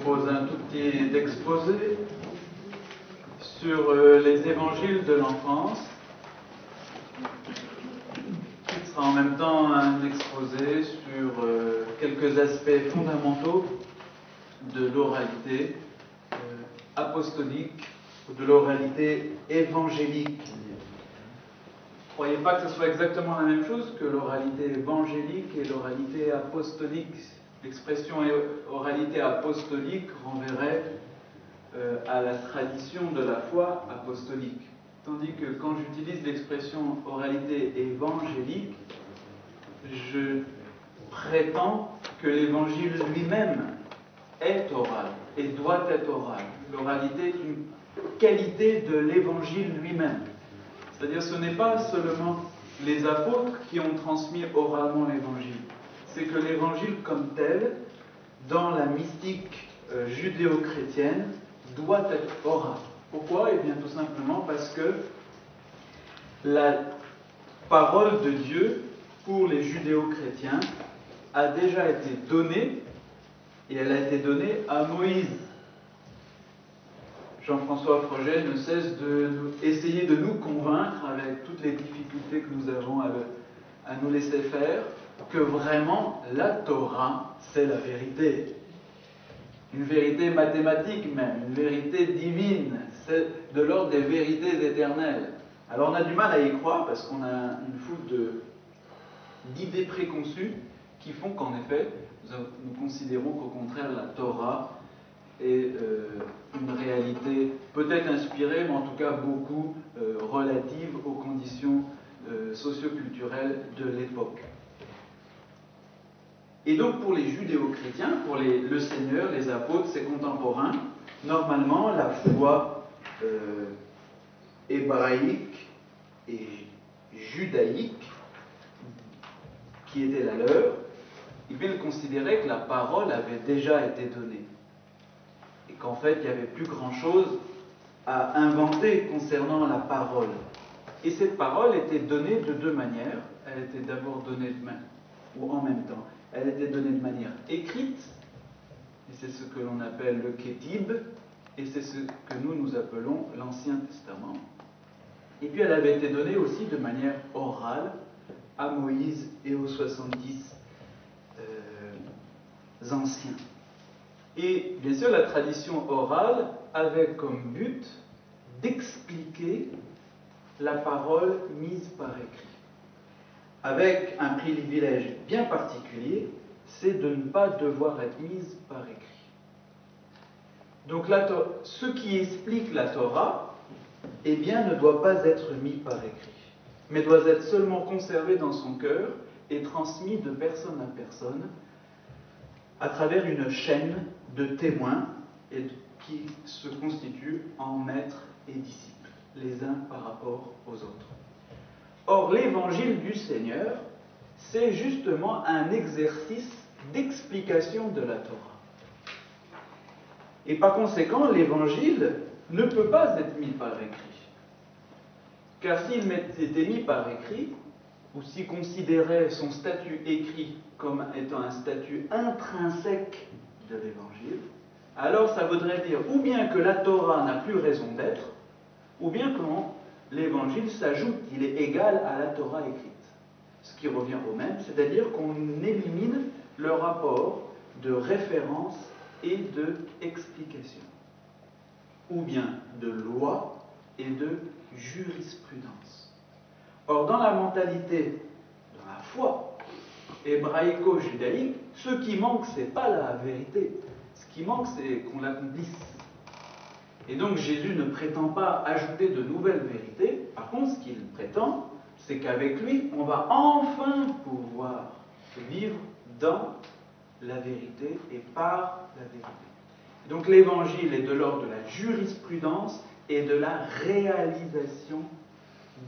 propose un tout petit exposé sur les évangiles de l'enfance, qui sera en même temps un exposé sur quelques aspects fondamentaux de l'oralité apostolique ou de l'oralité évangélique. Ne croyez pas que ce soit exactement la même chose que l'oralité évangélique et l'oralité apostolique. L'expression oralité apostolique renverrait à la tradition de la foi apostolique. Tandis que quand j'utilise l'expression oralité évangélique, je prétends que l'évangile lui-même est oral et doit être oral. L'oralité est une qualité de l'évangile lui-même. C'est-à-dire ce n'est pas seulement les apôtres qui ont transmis oralement l'évangile. C'est que l'évangile comme tel, dans la mystique judéo-chrétienne, doit être oral. Pourquoi ? Eh bien tout simplement parce que la parole de Dieu pour les judéo-chrétiens a déjà été donnée, et elle a été donnée à Moïse. Jean-François Froget ne cesse d'essayer de nous convaincre, avec toutes les difficultés que nous avons à nous laisser faire, que vraiment la Torah, c'est la vérité. Une vérité mathématique même, une vérité divine, c'est de l'ordre des vérités éternelles. Alors on a du mal à y croire parce qu'on a une foule d'idées préconçues qui font qu'en effet, nous considérons qu'au contraire la Torah est une réalité peut-être inspirée, mais en tout cas beaucoup relative aux conditions socio-culturelles de l'époque. Et donc pour les judéo-chrétiens, pour le Seigneur, les apôtres, ses contemporains, normalement la foi hébraïque et judaïque qui était la leur, ils considéraient que la parole avait déjà été donnée. Et qu'en fait, il n'y avait plus grand-chose à inventer concernant la parole. Et cette parole était donnée de deux manières. Elle était d'abord donnée ou en même temps. Elle était donnée de manière écrite, et c'est ce que l'on appelle le Ketib, et c'est ce que nous appelons l'Ancien Testament. Et puis elle avait été donnée aussi de manière orale à Moïse et aux 70 anciens. Et bien sûr, la tradition orale avait comme but d'expliquer la parole mise par écrit. Avec un privilège bien particulier, c'est de ne pas devoir être mise par écrit. Donc ce qui explique la Torah, eh bien, ne doit pas être mis par écrit, mais doit être seulement conservé dans son cœur et transmis de personne à personne à travers une chaîne de témoins qui se constituent en maîtres et disciples, les uns par rapport aux autres. Or, l'évangile du Seigneur, c'est justement un exercice d'explication de la Torah. Et par conséquent, l'évangile ne peut pas être mis par écrit. Car s'il était mis par écrit, ou s'il considérait son statut écrit comme étant un statut intrinsèque de l'évangile, alors ça voudrait dire ou bien que la Torah n'a plus raison d'être, ou bien que l'évangile s'ajoute, il est égal à la Torah écrite. Ce qui revient au même, c'est-à-dire qu'on élimine le rapport de référence et d'explication, ou bien de loi et de jurisprudence. Or, dans la mentalité, dans la foi hébraïco-judaïque, ce qui manque, ce n'est pas la vérité. Ce qui manque, c'est qu'on l'accomplisse. Et donc Jésus ne prétend pas ajouter de nouvelles vérités. Par contre, ce qu'il prétend, c'est qu'avec lui, on va enfin pouvoir vivre dans la vérité et par la vérité. Donc l'évangile est de l'ordre de la jurisprudence et de la réalisation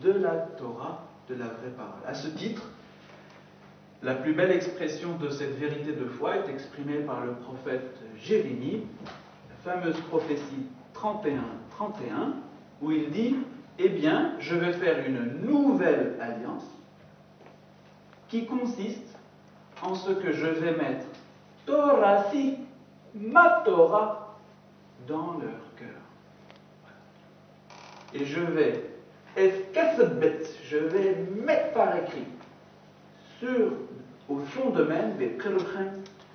de la Torah, de la vraie parole. À ce titre, la plus belle expression de cette vérité de foi est exprimée par le prophète Jérémie, la fameuse prophétie 31, où il dit « Eh bien, je vais faire une nouvelle alliance qui consiste en ce que je vais mettre Torah si, ma Torah dans leur cœur. Et je vais mettre par écrit au fond d'eux-mêmes,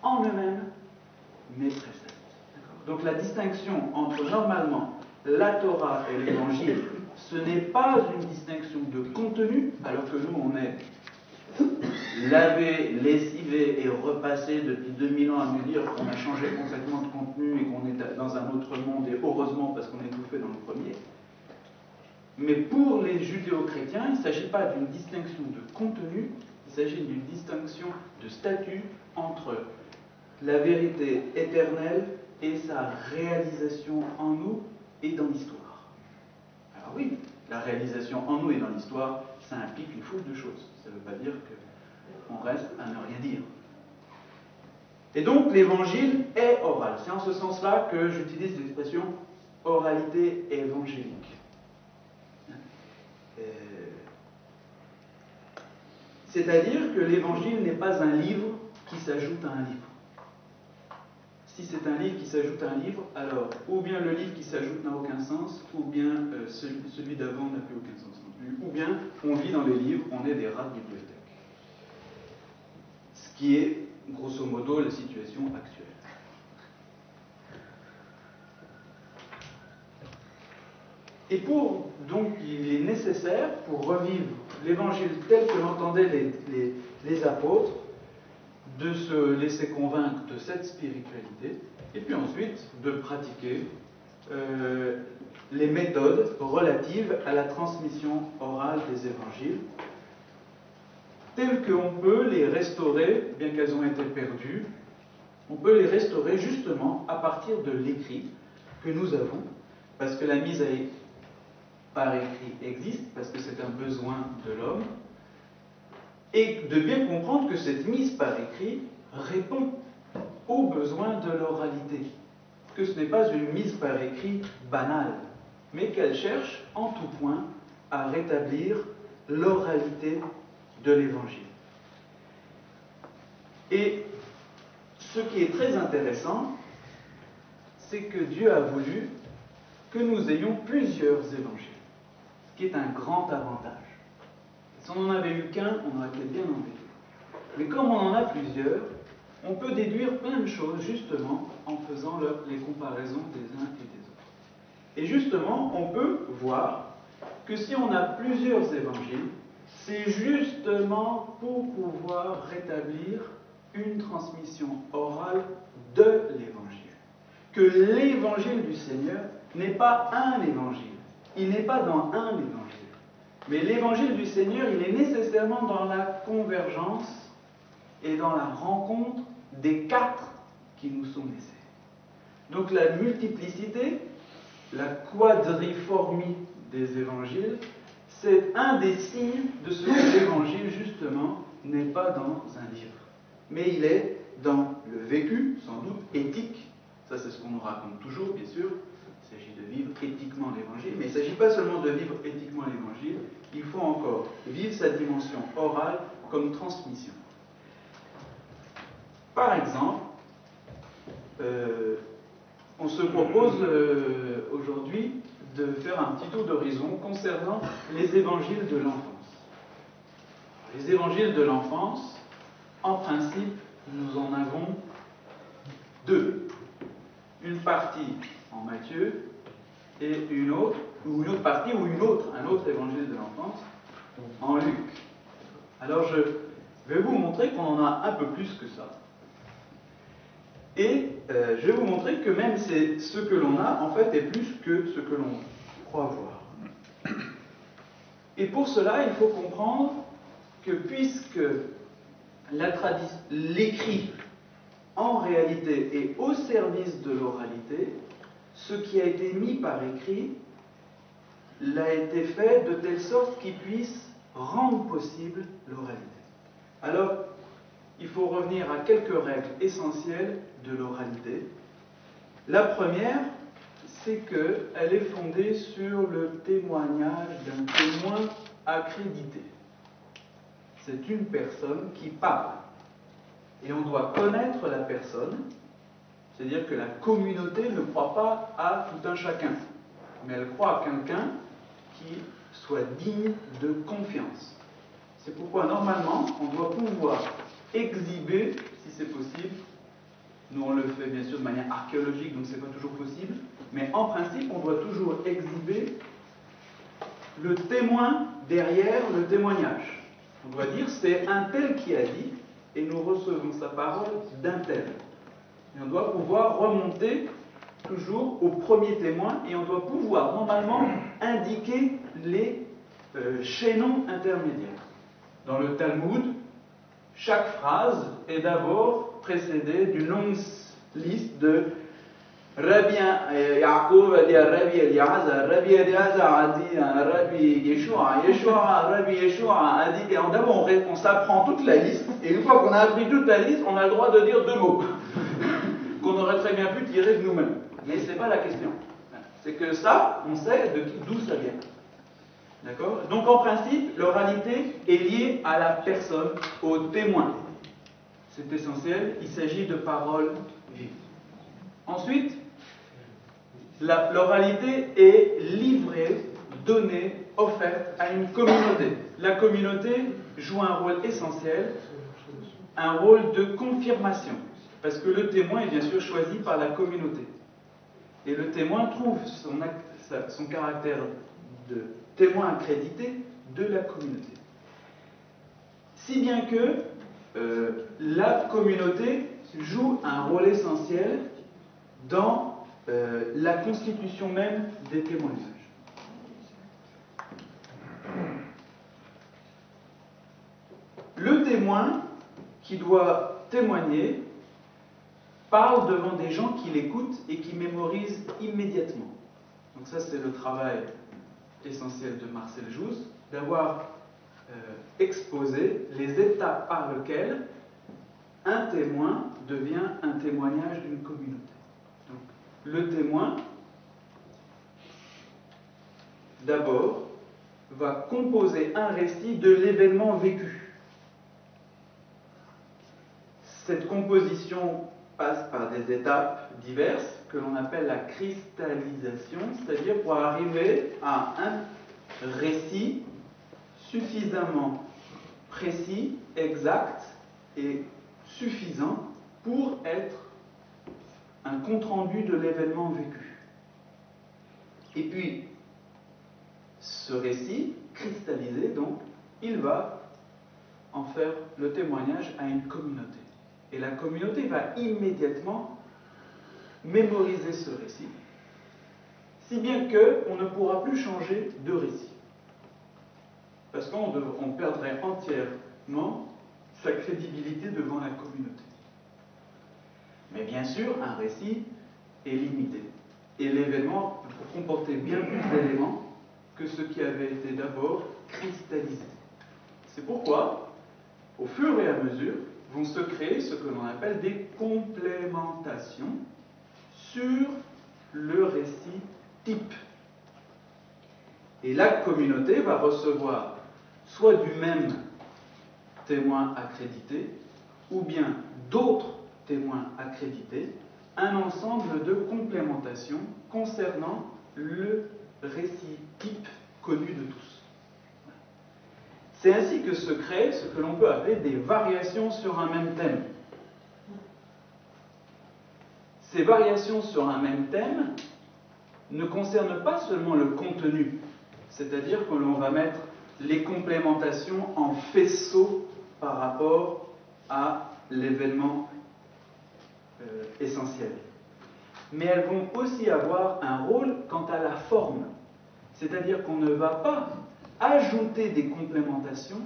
en eux-mêmes, mes préceptes. Donc la distinction entre normalement la Torah et l'Évangile, ce n'est pas une distinction de contenu, alors que nous on est lavé, lessivé et repassé depuis 2000 ans à nous dire qu'on a changé complètement de contenu et qu'on est dans un autre monde, et heureusement parce qu'on est tout fait dans le premier. Mais pour les judéo-chrétiens, il ne s'agit pas d'une distinction de contenu, il s'agit d'une distinction de statut entre la vérité éternelle et sa réalisation en nous et dans l'histoire. Alors oui, la réalisation en nous et dans l'histoire, ça implique une foule de choses. Ça ne veut pas dire qu'on reste à ne rien dire. Et donc l'évangile est oral. C'est en ce sens-là que j'utilise l'expression oralité évangélique. C'est-à-dire que l'évangile n'est pas un livre qui s'ajoute à un livre. Si c'est un livre qui s'ajoute à un livre, alors ou bien le livre qui s'ajoute n'a aucun sens, ou bien celui d'avant n'a plus aucun sens non plus, ou bien on vit dans les livres, on est des rats de bibliothèque. Ce qui est, grosso modo, la situation actuelle. Et donc, il est nécessaire, pour revivre l'évangile tel que l'entendaient les apôtres, de se laisser convaincre de cette spiritualité, et puis ensuite de pratiquer les méthodes relatives à la transmission orale des évangiles, telles qu'on peut les restaurer, bien qu'elles ont été perdues, on peut les restaurer justement à partir de l'écrit que nous avons, parce que la mise par écrit existe, parce que c'est un besoin de l'homme, et de bien comprendre que cette mise par écrit répond aux besoins de l'oralité, que ce n'est pas une mise par écrit banale, mais qu'elle cherche en tout point à rétablir l'oralité de l'Évangile. Et ce qui est très intéressant, c'est que Dieu a voulu que nous ayons plusieurs évangiles, ce qui est un grand avantage. Si on n'en avait eu qu'un, on aurait été bien embêté. Mais comme on en a plusieurs, on peut déduire plein de choses, justement, en faisant les comparaisons des uns et des autres. Et justement, on peut voir que si on a plusieurs évangiles, c'est justement pour pouvoir rétablir une transmission orale de l'évangile. Que l'évangile du Seigneur n'est pas un évangile. Il n'est pas dans un évangile. Mais l'évangile du Seigneur, il est nécessairement dans la convergence et dans la rencontre des quatre qui nous sont laissés. Donc la multiplicité, la quadriformie des évangiles, c'est un des signes de ce que l'évangile, justement, n'est pas dans un livre. Mais il est dans le vécu, sans doute éthique. Ça, c'est ce qu'on nous raconte toujours, bien sûr. Il s'agit de vivre éthiquement l'évangile, mais il ne s'agit pas seulement de vivre éthiquement l'évangile, il faut encore vivre sa dimension orale comme transmission. Par exemple, on se propose aujourd'hui de faire un petit tour d'horizon concernant les évangiles de l'enfance. Les évangiles de l'enfance, en principe, nous en avons deux. Une partie en Matthieu et une autre partie ou un autre évangile de l'enfance en Luc. Alors je vais vous montrer qu'on en a un peu plus que ça. Et je vais vous montrer que même ce que l'on a, en fait, est plus que ce que l'on croit voir. Et pour cela, il faut comprendre que puisque l'écrit, en réalité, est au service de l'oralité, ce qui a été mis par écrit l'a été fait de telle sorte qu'il puisse rendre possible l'oralité. Alors, il faut revenir à quelques règles essentielles de l'oralité. La première, c'est qu'elle est fondée sur le témoignage d'un témoin accrédité. C'est une personne qui parle. Et on doit connaître la personne. C'est-à-dire que la communauté ne croit pas à tout un chacun, mais elle croit à quelqu'un qui soit digne de confiance. C'est pourquoi, normalement, on doit pouvoir exhiber, si c'est possible, nous on le fait bien sûr de manière archéologique, donc c'est pas toujours possible, mais en principe, on doit toujours exhiber le témoin derrière le témoignage. On doit dire, c'est un tel qui a dit, et nous recevons sa parole d'un tel. Et on doit pouvoir remonter toujours au premier témoin, et on doit pouvoir normalement indiquer les chaînons intermédiaires. Dans le Talmud, chaque phrase est d'abord précédée d'une longue liste de Rabbi Yaakov a dit à Rabbi Eliezer, Rabbi Eliezer a dit à Rabbi Yeshua, Rabbi Yeshua a dit, et d'abord on s'apprend toute la liste, et une fois qu'on a appris toute la liste, on a le droit de dire deux mots, qu'on aurait très bien pu tirer de nous-mêmes. Mais ce n'est pas la question. C'est que ça, on sait d'où ça vient. D'accord? Donc en principe, l'oralité est liée à la personne, au témoin. C'est essentiel, il s'agit de paroles vives. Ensuite, l'oralité est livrée, donnée, offerte à une communauté. La communauté joue un rôle essentiel, un rôle de confirmation, parce que le témoin est bien sûr choisi par la communauté. Et le témoin trouve son caractère de témoin accrédité de la communauté. Si bien que la communauté joue un rôle essentiel dans la constitution même des témoignages. Le témoin qui doit témoigner parle devant des gens qui l'écoutent et qui mémorisent immédiatement. Donc ça, c'est le travail essentiel de Marcel Jousse, d'avoir exposé les étapes par lesquelles un témoin devient un témoignage d'une communauté. Donc, le témoin, d'abord, va composer un récit de l'événement vécu. Cette composition passe par des étapes diverses que l'on appelle la cristallisation, c'est-à-dire pour arriver à un récit suffisamment précis, exact et suffisant pour être un compte-rendu de l'événement vécu. Et puis, ce récit, cristallisé donc, il va en faire le témoignage à une communauté. Et la communauté va immédiatement mémoriser ce récit, si bien qu'on ne pourra plus changer de récit. Parce qu'on perdrait entièrement sa crédibilité devant la communauté. Mais bien sûr, un récit est limité. Et l'événement peut comporter bien plus d'éléments que ce qui avait été d'abord cristallisé. C'est pourquoi, au fur et à mesure, vont se créer ce que l'on appelle des complémentations sur le récit type. Et la communauté va recevoir soit du même témoin accrédité, ou bien d'autres témoins accrédités, un ensemble de complémentations concernant le récit type connu de tous. C'est ainsi que se crée ce que l'on peut appeler des variations sur un même thème. Ces variations sur un même thème ne concernent pas seulement le contenu, c'est-à-dire que l'on va mettre les complémentations en faisceau par rapport à l'événement essentiel. Mais elles vont aussi avoir un rôle quant à la forme, c'est-à-dire qu'on ne va pas ajouter des complémentations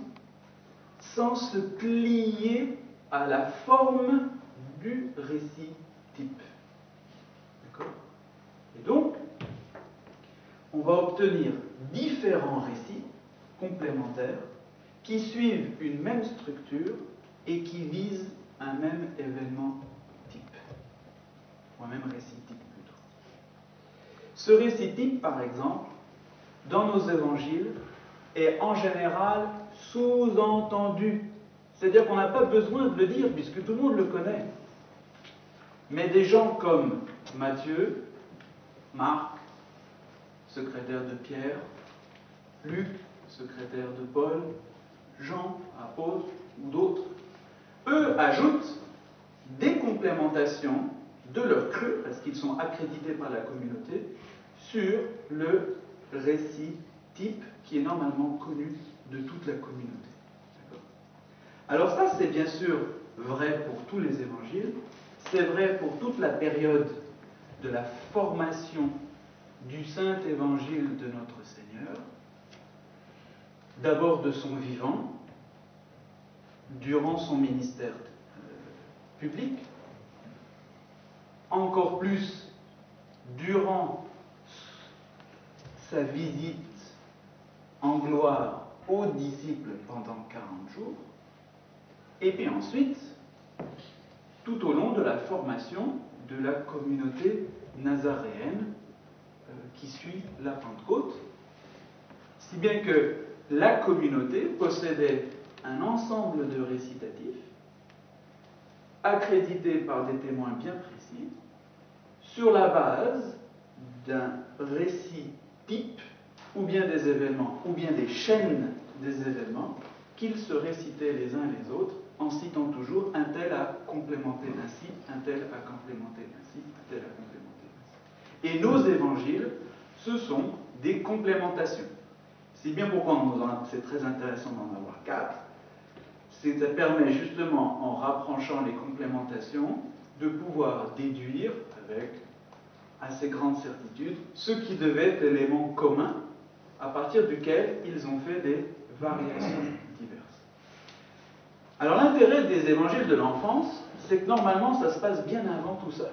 sans se plier à la forme du récit type. D'accord ? Et donc, on va obtenir différents récits complémentaires qui suivent une même structure et qui visent un même événement type, ou un même récit type plutôt. Ce récit type, par exemple, dans nos évangiles, est en général sous-entendu. C'est-à-dire qu'on n'a pas besoin de le dire puisque tout le monde le connaît. Mais des gens comme Matthieu, Marc, secrétaire de Pierre, Luc, secrétaire de Paul, Jean, apôtre ou d'autres, eux ajoutent des complémentations de leur cru, parce qu'ils sont accrédités par la communauté, sur le récit type qui est normalement connu de toute la communauté. Alors ça, c'est bien sûr vrai pour tous les évangiles, c'est vrai pour toute la période de la formation du saint évangile de notre Seigneur, d'abord de son vivant, durant son ministère public, encore plus durant sa visite en gloire aux disciples pendant 40 jours, et puis ensuite, tout au long de la formation de la communauté nazaréenne qui suit la Pentecôte, si bien que la communauté possédait un ensemble de récitatifs accrédités par des témoins bien précis sur la base d'un récit type ou bien des événements ou bien des chaînes des événements qu'ils se récitaient les uns les autres en citant toujours un tel a complémenté ainsi, un tel a complémenté ainsi, un tel a complémenté ainsi. Et nos évangiles, ce sont des complémentations. C'est bien pourquoi c'est très intéressant d'en avoir 4. Ça permet justement, en rapprochant les complémentations, de pouvoir déduire avec assez grande certitude ce qui devait être l'élément commun à partir duquel ils ont fait des variations diverses. Alors l'intérêt des évangiles de l'enfance, c'est que normalement ça se passe bien avant tout ça.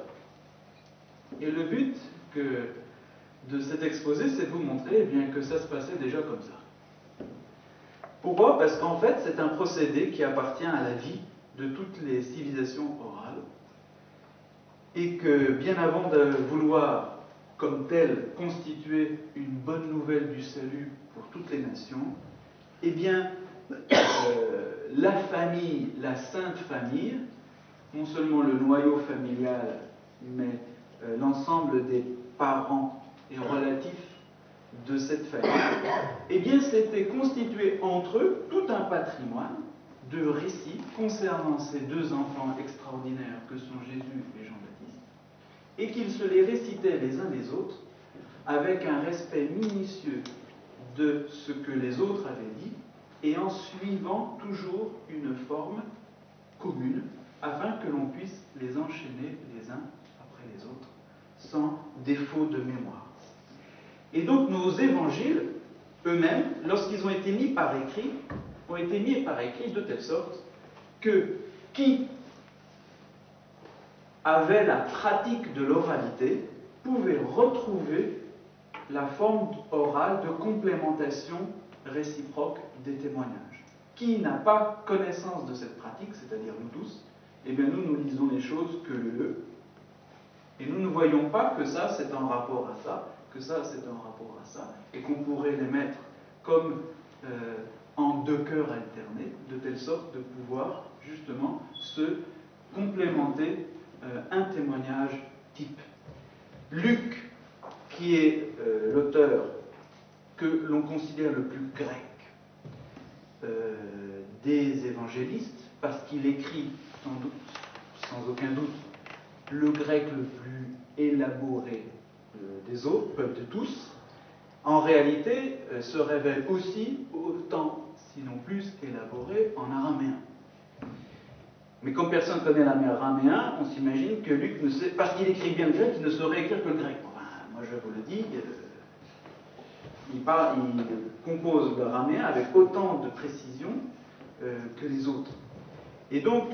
Et le but de cet exposé, c'est de vous montrer bien, que ça se passait déjà comme ça. Pourquoi? Parce qu'en fait, c'est un procédé qui appartient à la vie de toutes les civilisations orales, et que bien avant de vouloir, comme tel, constituer une bonne nouvelle du salut pour toutes les nations, eh bien, la famille, la sainte famille, non seulement le noyau familial, mais l'ensemble des parents et relatifs de cette famille, eh bien, s'était constitué entre eux tout un patrimoine de récits concernant ces deux enfants extraordinaires que sont Jésus et Jean-Baptiste, et qu'ils se les récitaient les uns les autres avec un respect minutieux de ce que les autres avaient dit, et en suivant toujours une forme commune, afin que l'on puisse les enchaîner les uns après les autres, sans défaut de mémoire. Et donc nos évangiles, eux-mêmes, lorsqu'ils ont été mis par écrit, ont été mis par écrit de telle sorte que qui avait la pratique de l'oralité pouvait retrouver la forme orale de complémentation réciproque des témoignages. Qui n'a pas connaissance de cette pratique, c'est-à-dire nous tous, eh bien nous lisons les choses que le, et nous ne voyons pas que ça c'est en rapport à ça, que ça c'est en rapport à ça, et qu'on pourrait les mettre comme en deux cœurs alternés, de telle sorte de pouvoir justement se complémenter un témoignage type. Luc, qui est l'auteur que l'on considère le plus grec des évangélistes, parce qu'il écrit sans aucun doute le grec le plus élaboré des autres, de tous, en réalité se révèle aussi autant, sinon plus, élaboré en araméen. Mais comme personne ne connaît l'araméen, on s'imagine que Luc, parce qu'il écrit bien le grec, il ne saurait écrire que le grec. Enfin, moi je vous le dis, il compose l'araméen avec autant de précision que les autres. Et donc,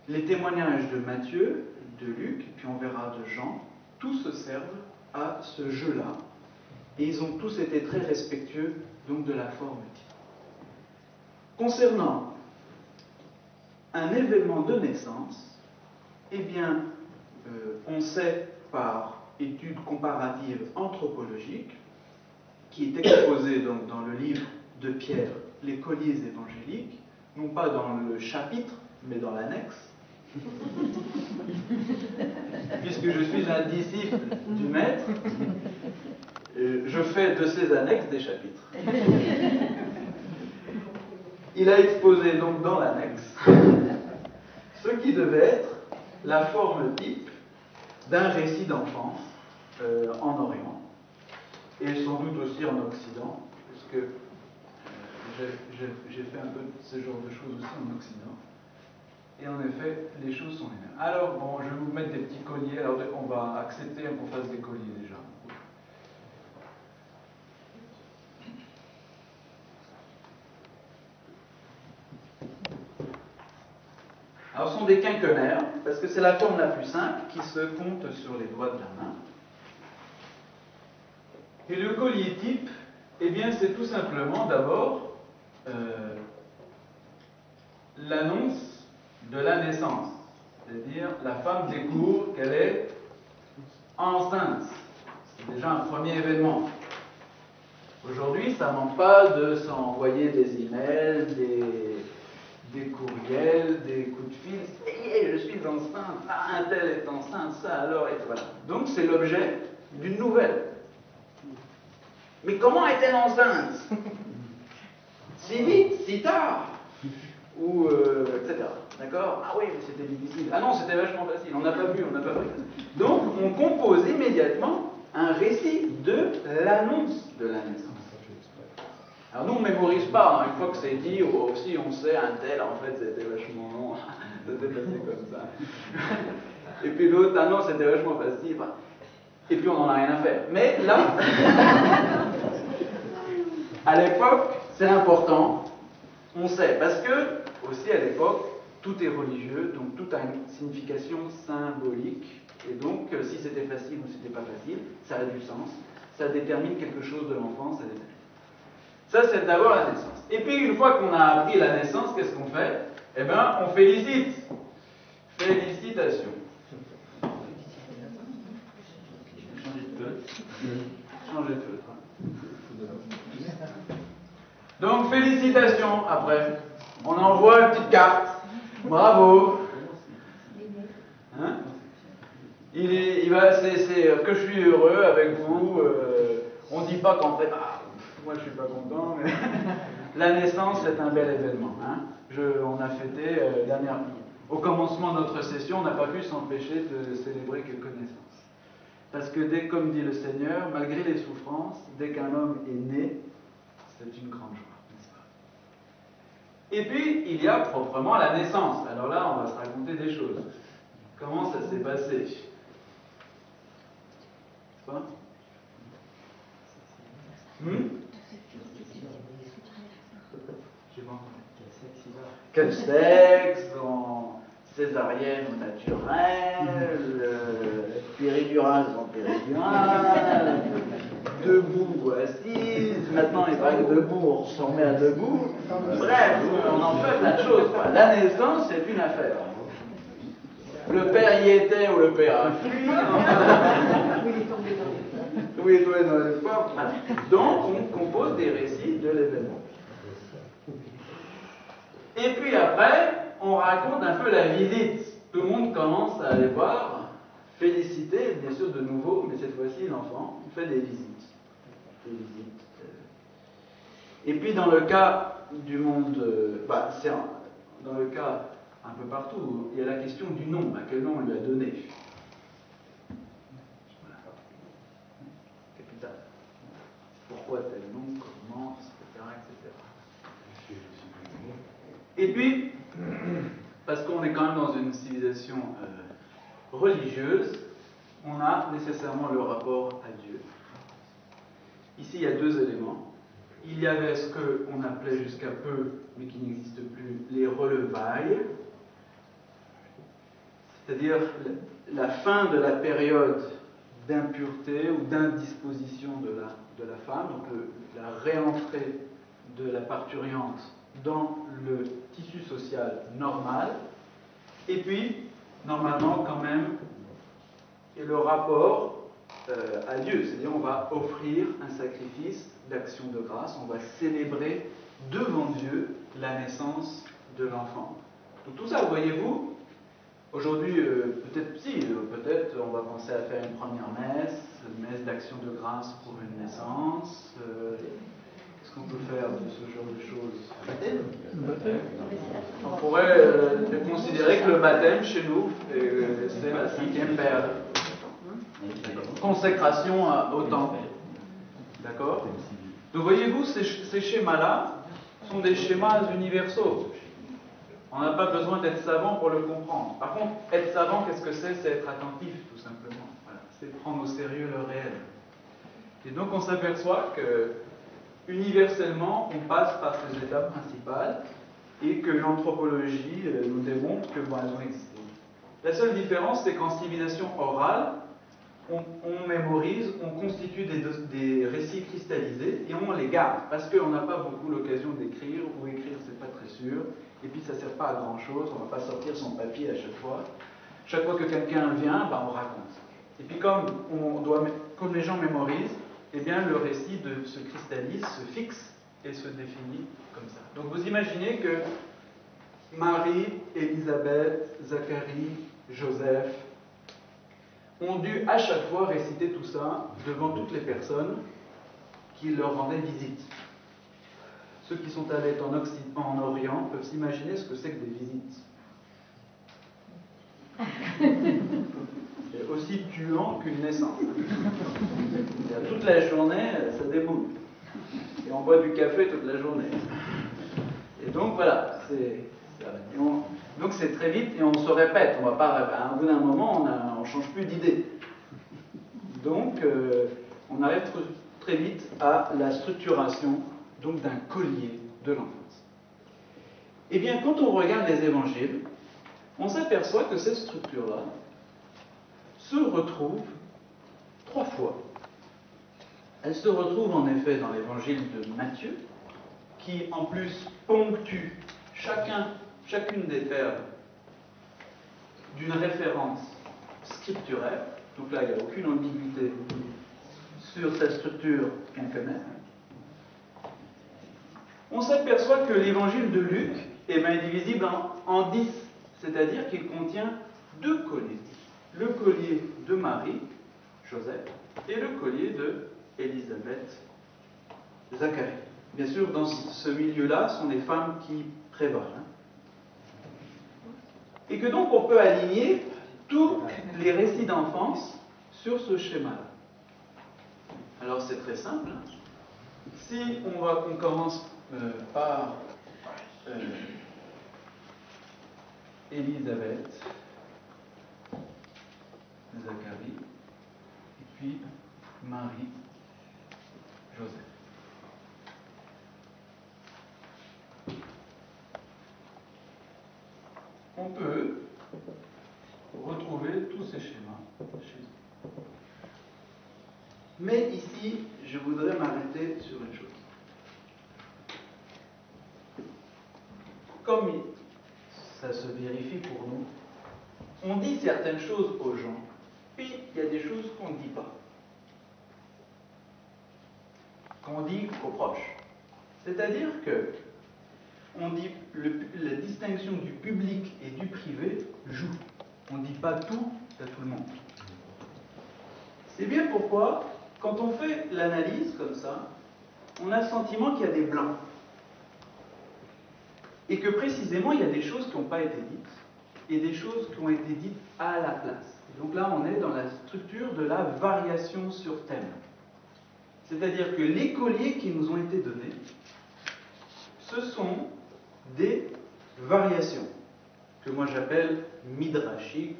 les témoignages de Matthieu, de Luc, et puis on verra de Jean, tous se servent à ce jeu-là, et ils ont tous été très respectueux donc de la forme type. Concernant un événement de naissance, eh bien, on sait par étude comparative anthropologique, qui est exposée donc dans le livre de Pierre, les colliers évangéliques, non pas dans le chapitre, mais dans l'annexe, Puisque je suis un disciple du maître, je fais de ces annexes des chapitres. Il a exposé donc dans l'annexe ce qui devait être la forme type d'un récit d'enfance en Orient, et sans doute aussi en Occident, puisque j'ai fait un peu ce genre de choses aussi en Occident. Et en effet, les choses sont les mêmes. Alors, bon, je vais vous mettre des petits colliers. Alors, on va accepter qu'on fasse des colliers déjà. Alors, ce sont des quinquennaires, parce que c'est la forme la plus simple qui se compte sur les doigts de la main. Et le collier type, eh bien, c'est tout simplement d'abord l'annonce de la naissance. C'est-à-dire, la femme découvre qu'elle est enceinte. C'est déjà un premier événement. Aujourd'hui, ça ne manque pas de s'envoyer des emails, des courriels, des coups de fil. Hey, je suis enceinte, ah, un tel est enceinte, ça alors, et voilà. Donc, c'est l'objet d'une nouvelle. Mais comment est-elle enceinte? Si vite, si tard? Ou etc. D'accord? Ah oui, mais c'était difficile. Ah non, c'était vachement facile. On n'a pas vu, on n'a pas pris. Donc, on compose immédiatement un récit de l'annonce de la naissance. Alors nous, on ne mémorise pas. Hein. Une fois que c'est dit, aussi on sait un tel, en fait, c'était vachement long. C'était passé comme ça. Et puis l'autre, ah non, c'était vachement facile. Et puis on n'en a rien à faire. Mais là, à l'époque, c'est important. On sait, parce que, aussi à l'époque, tout est religieux, donc tout a une signification symbolique, et donc si c'était facile ou si c'était pas facile, ça a du sens, ça détermine quelque chose de l'enfance, ça c'est d'abord la naissance. Et puis une fois qu'on a appris la naissance, qu'est-ce qu'on fait? Eh bien, on félicite. Félicitations. Changer de feutre. Changer de feutre. Donc, félicitations, après. On envoie une petite carte. Bravo. Hein? C'est que je suis heureux avec vous. On ne dit pas qu'en fait, moi je suis pas content, mais la naissance c'est un bel événement. Hein? On a fêté au commencement de notre session, on n'a pas pu s'empêcher de célébrer quelques naissances. Parce que comme dit le Seigneur, malgré les souffrances, dès qu'un homme est né, c'est une grande joie. Et puis, il y a proprement la naissance. Alors là, on va se raconter des choses. Comment ça s'est passé? Quoi? J'ai pas entendu. Quel sexe? En césarienne ou naturelle? Péridurale ou péridurale? Debout ou assise? Maintenant, il paraît que debout, on s'en met à debout. Bref, on en fait plein de choses. La naissance, c'est une affaire. Le père y était ou le père a fui. Oui, il est tombé dans les pommes. Donc, on compose des récits de l'événement. Et puis après, on raconte un peu la visite. Tout le monde commence à aller voir, féliciter, bien sûr, de nouveau, mais cette fois-ci, l'enfant, il fait des visites. Et puis, dans le cas du monde, dans le cas un peu partout, il y a la question du nom. Quel nom on lui a donné? Capital. Pourquoi tel nom, comment, etc., etc. Et puis, parce qu'on est quand même dans une civilisation religieuse, on a nécessairement le rapport à Dieu. Ici, il y a deux éléments. Il y avait ce qu'on appelait jusqu'à peu, mais qui n'existe plus, les relevailles, c'est-à-dire la fin de la période d'impureté ou d'indisposition de la femme, donc la réentrée de la parturiente dans le tissu social normal, et puis, normalement, quand même, le rapport à Dieu, c'est-à-dire on va offrir un sacrifice d'action de grâce, on va célébrer devant Dieu la naissance de l'enfant. Donc tout ça, voyez-vous, Aujourd'hui, peut-être on va penser à faire une première messe d'action de grâce pour une naissance. Qu'est-ce qu'on peut faire de ce genre de choses? On pourrait considérer que le baptême chez nous, c'est la 5e période. Consécration au temple. D'accord? Donc voyez-vous, ces schémas-là sont des schémas universaux. On n'a pas besoin d'être savant pour le comprendre. Par contre, être savant, qu'est-ce que c'est? C'est être attentif, tout simplement. Voilà. C'est prendre au sérieux le réel. Et donc on s'aperçoit que, universellement, on passe par ces étapes principales et que l'anthropologie nous démontre que elles ont existé. La seule différence, c'est qu'en civilisation orale, on mémorise, on constitue des récits cristallisés et on les garde parce qu'on n'a pas beaucoup l'occasion d'écrire, ou écrire c'est pas très sûr, et puis ça ne sert pas à grand chose, on ne va pas sortir son papier à chaque fois. Chaque fois que quelqu'un vient, on raconte. Et puis comme les gens mémorisent, eh bien le récit se cristallise, se fixe et se définit comme ça. Donc vous imaginez que Marie, Élisabeth, Zacharie, Joseph ont dû à chaque fois réciter tout ça devant toutes les personnes qui leur rendaient visite. Ceux qui sont allés en Orient peuvent s'imaginer ce que c'est que des visites. C'est aussi tuant qu'une naissance. Toute la journée, ça déboule. Et on boit du café toute la journée. Et donc voilà, donc c'est très vite et on se répète. On va pas, à un bout d'un moment, on ne change plus d'idée. Donc on arrive très vite à la structuration donc d'un collier de l'enfance. Eh bien, quand on regarde les évangiles, on s'aperçoit que cette structure-là se retrouve 3 fois. Elle se retrouve en effet dans l'évangile de Matthieu, qui en plus ponctue chacune des verbes d'une référence scripturaire. Donc là, il n'y a aucune ambiguïté sur cette structure qu'on connaît. On s'aperçoit que l'évangile de Luc est divisible en 10, c'est-à-dire qu'il contient 2 colliers. Le collier de Marie, Joseph, et le collier de Élisabeth, Zacharie. Bien sûr, dans ce milieu-là, ce sont des femmes qui prévalent. Et que donc on peut aligner tous les récits d'enfance sur ce schéma-là. Alors c'est très simple. Si on commence par Élisabeth, Zacharie, et puis Marie, Joseph. On peut retrouver tous ces schémas chez eux. Mais ici, je voudrais m'arrêter sur une chose. Comme ça se vérifie pour nous, on dit certaines choses aux gens, puis il y a des choses qu'on ne dit pas. Qu'on dit aux proches. C'est-à-dire que on dit la distinction du public et du privé joue. On ne dit pas tout à tout le monde. C'est bien pourquoi, quand on fait l'analyse comme ça, on a le sentiment qu'il y a des blancs. Et que précisément, il y a des choses qui n'ont pas été dites et des choses qui ont été dites à la place. Et donc là, on est dans la structure de la variation sur thème. C'est-à-dire que les colliers qui nous ont été donnés, ce sont des variations, que moi j'appelle midrashiques,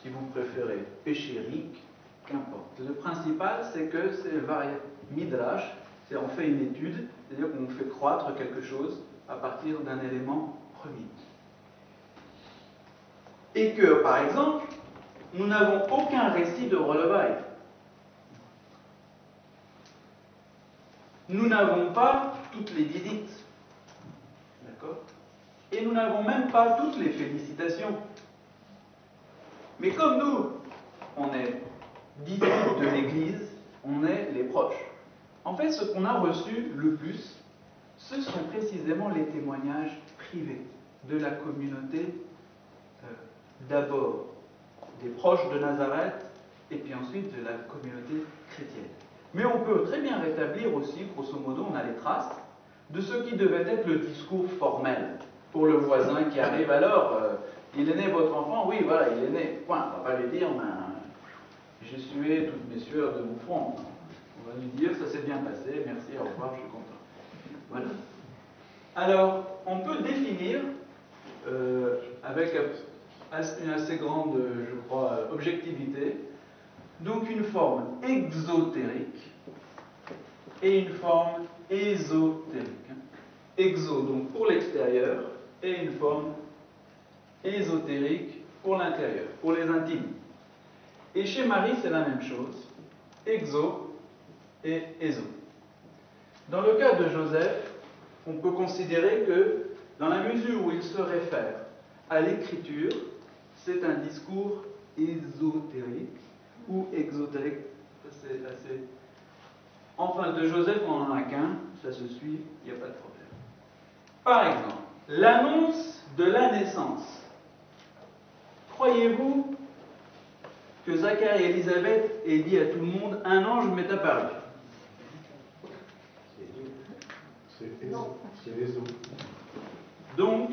si vous préférez péchériques, qu'importe. Le principal, c'est que c'est midrash, c'est on fait une étude, c'est-à-dire qu'on fait croître quelque chose à partir d'un élément premier. Et que, par exemple, nous n'avons aucun récit de relevailles. Nous n'avons pas toutes les visites. D'accord? Et nous n'avons même pas toutes les félicitations. Mais comme nous, on est disciples de l'Église, on est les proches. En fait, ce qu'on a reçu le plus, ce sont précisément les témoignages privés de la communauté d'abord des proches de Nazareth et puis ensuite de la communauté chrétienne. Mais on peut très bien rétablir aussi, grosso modo, on a les traces de ce qui devait être le discours formel pour le voisin qui arrive. Alors, il est né votre enfant? Oui, voilà, il est né. Point. On ne va pas lui dire, j'ai sué toutes mes sueurs de mon front. On va lui dire, ça s'est bien passé, merci, au revoir, je suis content. Voilà. Alors, on peut définir, avec une assez grande, je crois, objectivité, donc une forme exotérique et une forme ésotérique. Exo, donc pour l'extérieur, et une forme ésotérique pour l'intérieur, pour les intimes. Et chez Marie, c'est la même chose, exo et éso. Dans le cas de Joseph, on peut considérer que, dans la mesure où il se réfère à l'écriture, c'est un discours ésotérique ou exotérique. C'est assez... Enfin, de Joseph, on n'en a qu'un, ça se suit, il n'y a pas de problème. Par exemple, l'annonce de la naissance. Croyez-vous que Zacharie et Élisabeth aient dit à tout le monde, un ange m'est apparu? C'est Éso. Donc,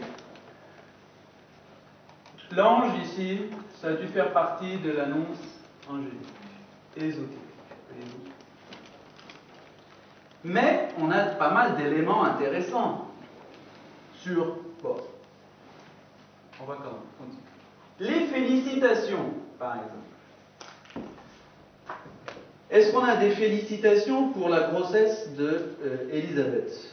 l'ange ici, ça a dû faire partie de l'annonce angélique, ésotérique. Mais on a pas mal d'éléments intéressants sur... Bon, on va continuer. Les félicitations, par exemple. Est-ce qu'on a des félicitations pour la grossesse de Élisabeth?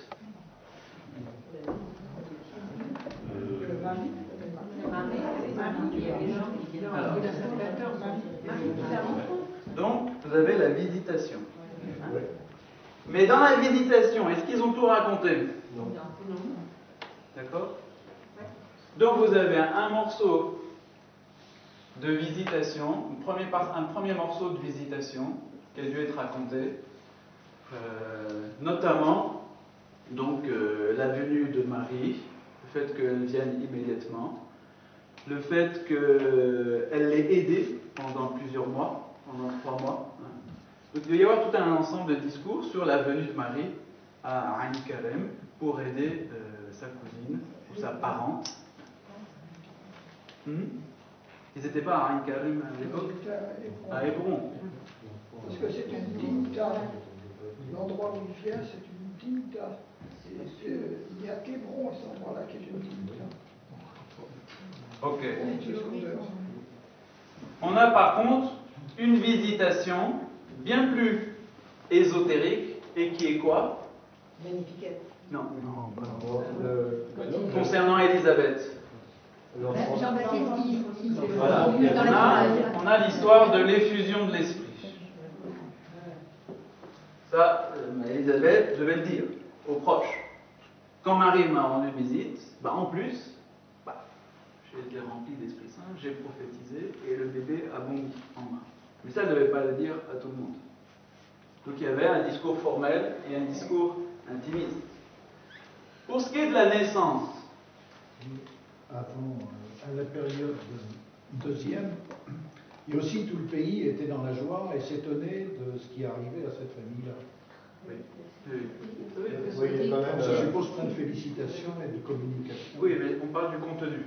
Alors, donc, vous avez la visitation. Oui. Mais dans la visitation, est-ce qu'ils ont tout raconté? Non. D'accord? Donc vous avez un morceau de visitation, un premier morceau de visitation qui a dû être raconté, notamment donc la venue de Marie, le fait qu'elle vienne immédiatement, le fait qu'elle l'ait aidée pendant plusieurs mois, pendant 3 mois. Donc il va y avoir tout un ensemble de discours sur la venue de Marie à Ain Karem pour aider sa cousine ou sa parente. Ils n'étaient pas à Ain Karem à l'époque? À Hébron. Parce que c'est une dimta. L'endroit où il vient, c'est une dimta. Il n'y a qu'Hébron à cet endroit-là qui est une dimta. Ok. Oui, on a par contre une visitation bien plus ésotérique et qui est quoi? Magnificat. Non. Le- Concernant Élisabeth. Jean-Baptiste, Voilà. dans la On a l'histoire de l'effusion de l'esprit. Ça, Élisabeth devait le dire aux proches. Quand Marie m'a rendu visite, en plus, j'ai été rempli d'Esprit Saint, j'ai prophétisé et le bébé a bondi en moi. Mais ça, elle ne devait pas le dire à tout le monde. Donc il y avait un discours formel et un discours intimiste. Pour ce qui est de la naissance, Avant, à la période deuxième, et aussi tout le pays était dans la joie et s'étonnait de ce qui arrivait à cette famille-là. oui, Oui, il y a quand même. Ça suppose plein de félicitations et de communication. oui, mais on parle du contenu.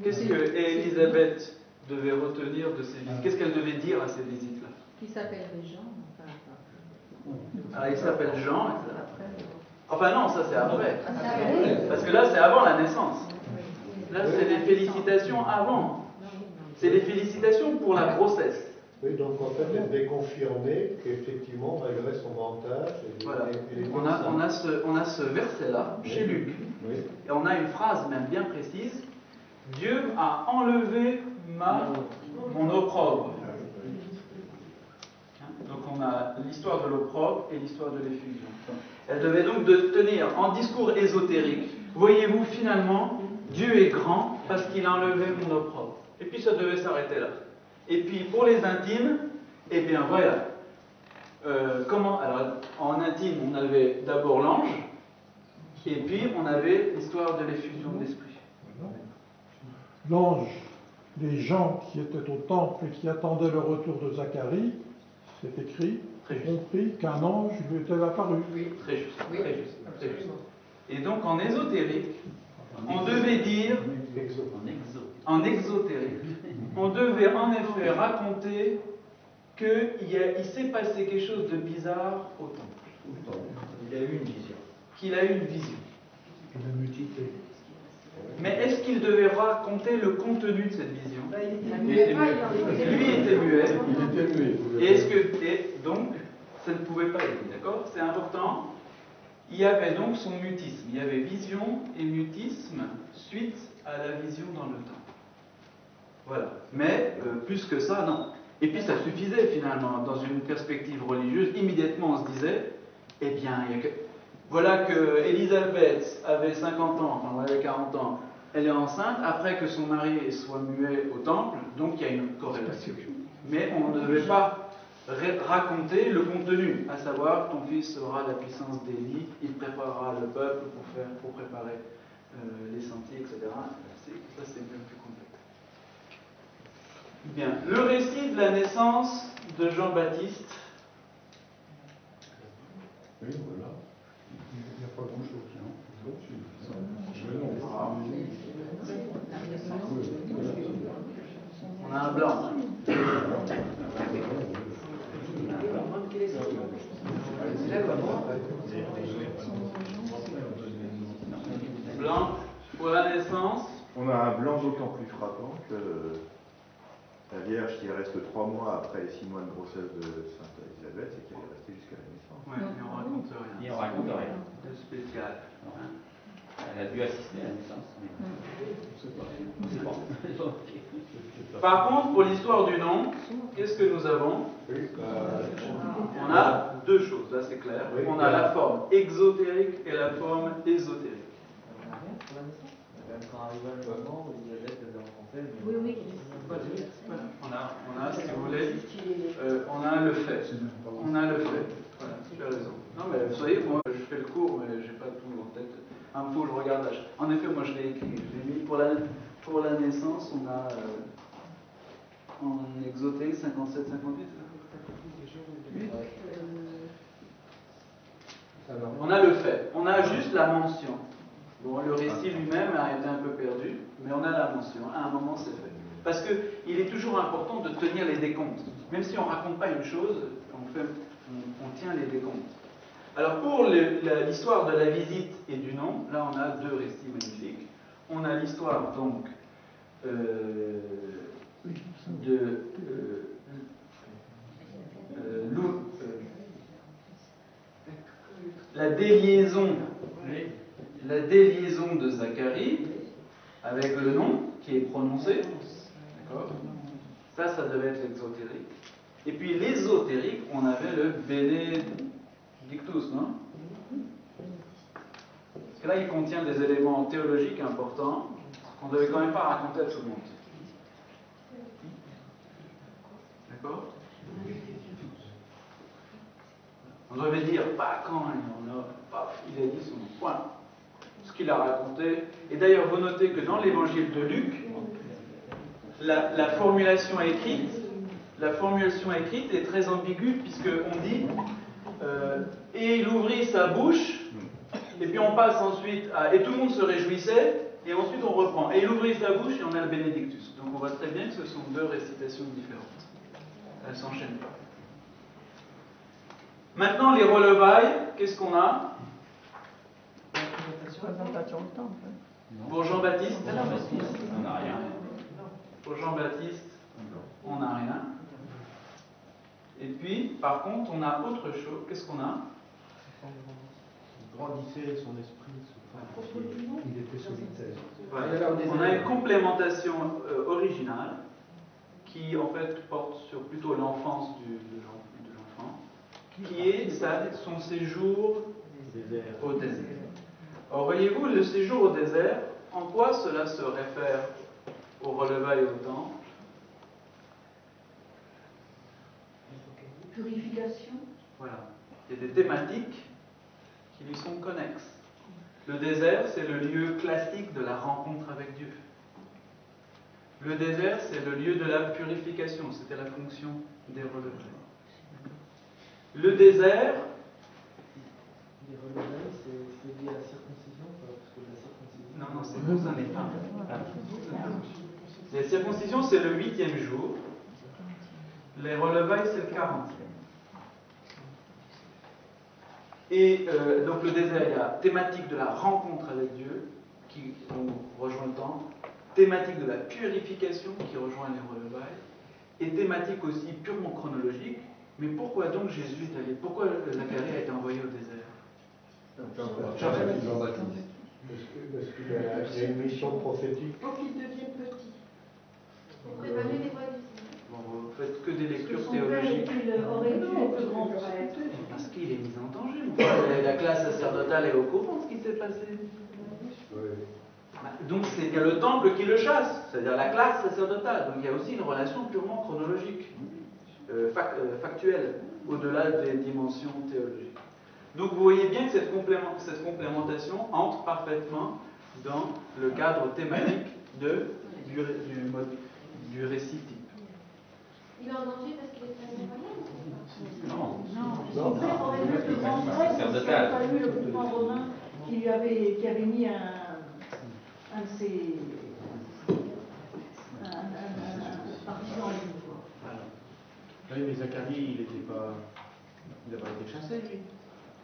Qu'est-ce que Élisabeth devait retenir de ces visites? Qu'est-ce qu'elle devait dire à ces visites-là? Qui s'appellerait Jean. Ah, il s'appelle Jean, etc. Enfin non, ça c'est après. Ah, ça, oui. Parce que là c'est avant la naissance. Là c'est des félicitations avant. C'est des félicitations pour la grossesse. Oui, donc en fait, elle devait confirmer qu'effectivement, malgré son grand âge, Voilà. elle était On a ce verset-là chez Luc. Oui. Et on a une phrase même bien précise. Dieu a enlevé mon opprobre. Donc on a l'histoire de l'opprobre et l'histoire de l'effusion. Elle devait donc tenir en discours ésotérique. Voyez-vous, finalement, Dieu est grand parce qu'il a enlevé mon opprobre. Et puis ça devait s'arrêter là. Et puis pour les intimes, eh bien voilà. Alors, en intime, on avait d'abord l'ange, et puis on avait l'histoire de l'effusion de l'esprit. L'ange les gens qui étaient au temple et qui attendaient le retour de Zacharie, c'est écrit, Très juste. compris qu'un ange lui était apparu. Oui, Très juste, oui, très juste, très juste. absolument. Et donc en ésotérique, on devait dire, en exotérique, on devait en effet raconter qu'il s'est passé quelque chose de bizarre au temple. Il a eu une vision. Qu'il a eu une vision. Une nudité. Mais est-ce qu'il devait raconter le contenu de cette vision? Il était muet. Lui était muet. Il était muet. Et donc, ça ne pouvait pas aider, d'accord? C'est important. Il y avait donc son mutisme. Il y avait vision et mutisme suite à la vision dans le temps. Voilà. Mais plus que ça, non. Et puis ça suffisait finalement. Dans une perspective religieuse, immédiatement on se disait, eh bien, voilà que Élisabeth avait 50 ans, enfin elle avait 40 ans, elle est enceinte, après que son mari soit muet au temple, donc il y a une corrélation. Mais on ne devait pas raconter le contenu, à savoir ton fils aura la puissance d'Élie, il préparera le peuple pour préparer les sentiers, etc. Ça c'est bien plus complexe. Bien, le récit de la naissance de Jean-Baptiste. Oui, voilà. Il n'y a pas grand-chose, non? On a un blanc. Blanc pour la naissance. On a un blanc d'autant plus frappant que la Vierge qui reste 3 mois après les 6 mois de grossesse de Sainte Élisabeth, c'est qu'elle est restée jusqu'à la naissance. Ouais, mais on raconte rien. Il ne raconte rien. De spécial. Hein. Elle a dû assister à la naissance. On sait pas. Par contre, pour l'histoire du nom, qu'est-ce que nous avons? On a deux choses, là c'est clair. On a la forme exotérique et la forme ésotérique. Quand arriva le moment où Elisabeth avait rencontré. Oui, oui. On a, si vous voulez, on a le fait. On a le fait. Voilà, tu as raison. Non, mais vous voyez, moi, je fais le cours, mais j'ai pas tout en tête. Il faut que je regarde l'âge. En effet, moi, je l'ai écrit. Je l'ai mis pour la naissance, on a en exotérique 57-58. On a le fait. On a juste la mention. Bon, le récit lui-même a été un peu perdu, mais on a la mention. À un moment, c'est fait. Parce qu'il est toujours important de tenir les décomptes. Même si on ne raconte pas une chose, on tient les décomptes. Alors, pour l'histoire de la visite et du nom, là, on a deux récits magnifiques. On a l'histoire, donc, la déliaison de Zacharie avec le nom qui est prononcé. D'accord? Ça devait être l'exotérique. Et puis l'ésotérique, on avait le Benedictus, non? Parce que là, il contient des éléments théologiques importants qu'on ne devait quand même pas raconter à tout le monde. D'accord? On devait dire, bah, quand il a dit son point. Ce qu'il a raconté. Et d'ailleurs, vous notez que dans l'évangile de Luc, la formulation écrite est très ambiguë, puisqu'on dit et il ouvrit sa bouche, et puis on passe ensuite à et tout le monde se réjouissait, et ensuite on reprend. Et il ouvrit sa bouche, et on a le Bénédictus. Donc on voit très bien que ce sont deux récitations différentes. Elles ne s'enchaînent pas. Maintenant, les relevailles, qu'est-ce qu'on a? Pour Jean-Baptiste, On n'a rien. Pour Jean-Baptiste, on n'a rien. Et puis, par contre, on a autre chose. Qu'est-ce qu'on a? Grandissait son esprit. Il était solitaire. Voilà. On a une complémentation originale qui, en fait, porte sur plutôt l'enfance de l'enfant, qui est son séjour au désert. Alors, voyez-vous, le séjour au désert, en quoi cela se réfère au relevailles et au temple? Purification. Voilà. Il y a des thématiques qui lui sont connexes. Le désert, c'est le lieu classique de la rencontre avec Dieu. Le désert, c'est le lieu de la purification, c'était la fonction des relevailles. Le désert, Les relevailles, c'est lié à la circoncision, parce que la circoncision. non, c'est vous en êtes un. La circoncision, c'est le 8e jour. Les relevailles, c'est le 40e. Et donc le désert, il y a thématique de la rencontre avec Dieu, qui rejoint le temple, thématique de la purification, qui rejoint les relevailles, et thématique aussi purement chronologique. Mais pourquoi donc Jésus est allé, pourquoi Zacharie a été envoyé au désert? Jean-Baptiste. Parce qu'il y a une mission prophétique. Pour qu'il devienne petit. Pour préparer les voies du Seigneur. Bon, vous faites que des lectures Son père théologiques. aurait dû être grand prêtre. Parce qu'il est mis en danger. Mon frère. La classe sacerdotale est au courant de ce qui s'est passé. Oui. Donc c'est bien le temple qui le chasse, c'est-à-dire la classe sacerdotale. Donc il y a aussi une relation purement chronologique, factuelle, au-delà des dimensions théologiques. Donc vous voyez bien que cette complémentation entre parfaitement dans le cadre thématique du récit type. Il est en danger parce qu'il est très moyen. Non. Son père aurait dû être grand prêtre parce qu'il n'y avait pas eu l'occupant romain qui avait mis un de ses partisans à lui. Voilà. Oui, mais Zacharie, il n'a pas été chassé, lui.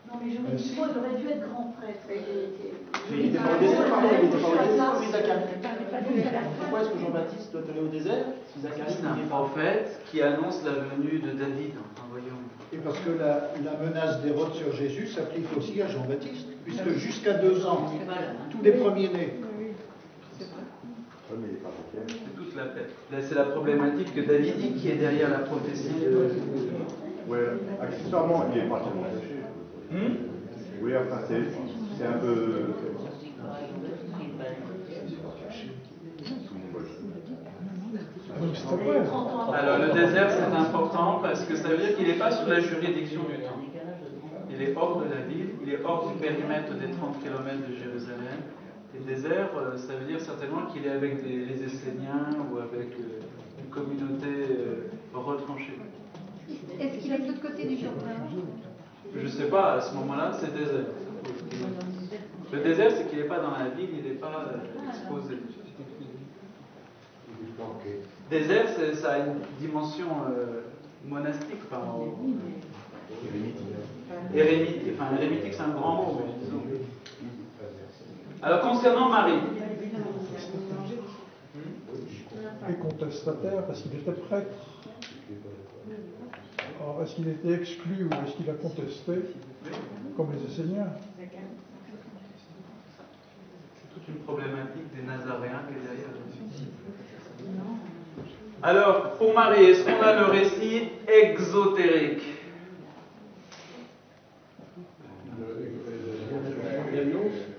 Non, mais je me dis, il aurait dû être grand prêtre. Il était pas au désert, pardon, il était pas au désert, oui, Zacharie. Pourquoi est-ce que Jean-Baptiste doit aller au désert si Zacharie C'est un n'est pas au fait? prophète qui annonce la venue de David en royaume. Et parce que la menace d'Hérode sur Jésus s'applique aussi à Jean-Baptiste, puisque jusqu'à 2 ans, tous les premiers-nés. Oui, mais il n'est pas chrétien. C'est toute la paix. Là, c'est la problématique que David qui est derrière la prophétie de. Oui, accessoirement, il est partiellement caché. Oui, enfin, c'est un peu. Donc c'est vrai. Alors, le désert, c'est important parce que ça veut dire qu'il n'est pas sous la juridiction du temps. Il est hors de la ville, il est hors du périmètre des 30 km de Jérusalem. Et le désert, ça veut dire certainement qu'il est avec les Esséniens ou avec une communauté retranchée. Est-ce qu'il est de l'autre côté du Jourdain? Je ne sais pas, à ce moment-là, c'est désert. Le désert, c'est qu'il n'est pas dans la ville, il n'est pas exposé. Il est planqué. Désert, ça a une dimension monastique, enfin, érémitique. Enfin, érémitique, c'est un grand mot, mais disons. Alors, concernant Marie. Et contestataire parce qu'il était prêtre. Alors, est-ce qu'il était exclu ou est-ce qu'il a contesté, comme les Esséniens? C'est toute une problématique des Nazaréens qui est derrière. Alors, pour Marie, est-ce qu'on a le récit exotérique?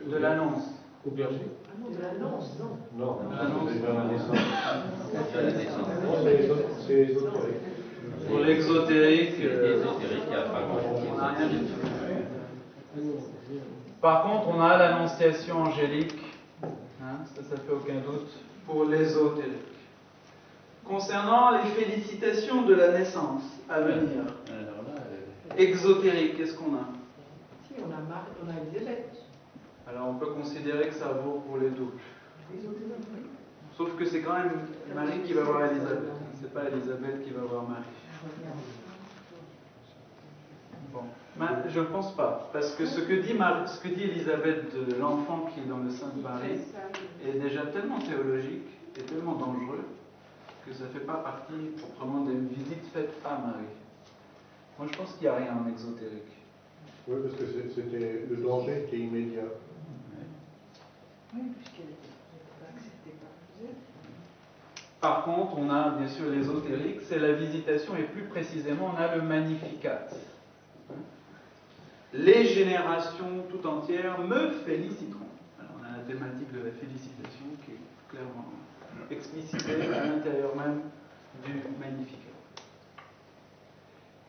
De l'annonce. Au berger. De l'annonce, non. Non, L'annonce. c'est dans la naissance. Non, c'est ésotérique. Pour l'exotérique, Ésotérique, il n'y a pas on n'a rien du tout. Par contre, on a l'annonciation angélique. Hein, ça fait aucun doute. Pour l'ésotérique. Concernant les félicitations de la naissance à venir, exotérique, qu'est-ce qu'on a? Si, on a Élisabeth. Alors on peut considérer que ça vaut pour les doubles. Sauf que c'est quand même Marie qui va voir Élisabeth. C'est pas Élisabeth qui va voir Marie. Bon, je ne pense pas. Parce que ce que dit Élisabeth de l'enfant qui est dans le sein de Marie est déjà tellement théologique et tellement dangereux que ça ne fait pas partie proprement d'une visite faite à Marie. Moi je pense qu'il n'y a rien en exotérique. Oui, parce que le danger était immédiat. Oui, puisqu'elle n'était pas acceptée par Joseph. Par contre, on a bien sûr l'ésotérique, c'est la visitation, et plus précisément, on a le Magnificat. Les générations tout entières me féliciteront. Alors, on a la thématique de la félicitation qui est clairement explicitée à l'intérieur même du Magnificat.